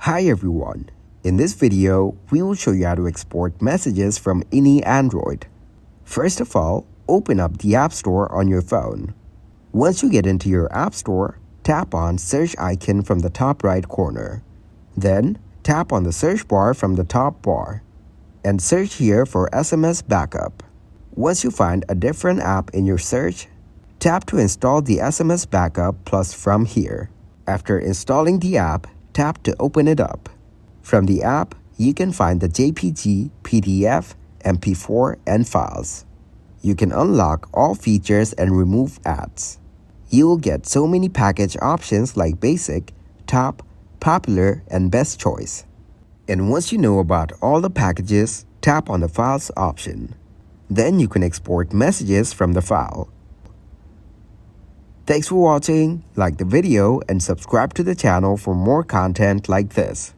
Hi everyone. In this video, we will show you how to export messages from any Android. First of all, open up the App Store on your phone. Once you get into your App Store, tap on search icon from the top right corner. Then, tap on the search bar from the top bar and search here for SMS Backup. Once you find a different app in your search, tap to install the SMS Backup plus from here. After installing the app, tap to open it up. From the app, you can find the JPG, PDF, MP4, and files. You can unlock all features and remove ads. You will get so many package options like Basic, Top, Popular, and Best Choice. And once you know about all the packages, tap on the Files option. Then you can export messages from the file. Thanks for watching, like the video and subscribe to the channel for more content like this.